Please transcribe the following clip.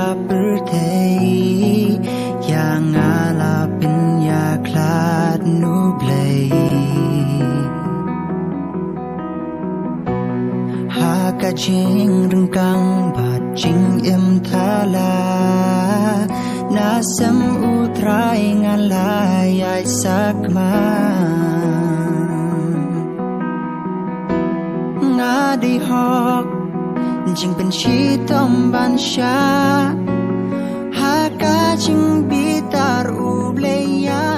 าปือเทอย่างาลาเป็นยาคลาดนูเบลหากะจิงรึงกังบาดจิงเอ็มทาลานาสัมอุทรายงานลายายสักมาได้หอกจึงเป็นชีตอมบัญชาหากาจึงบิตารูเบลยา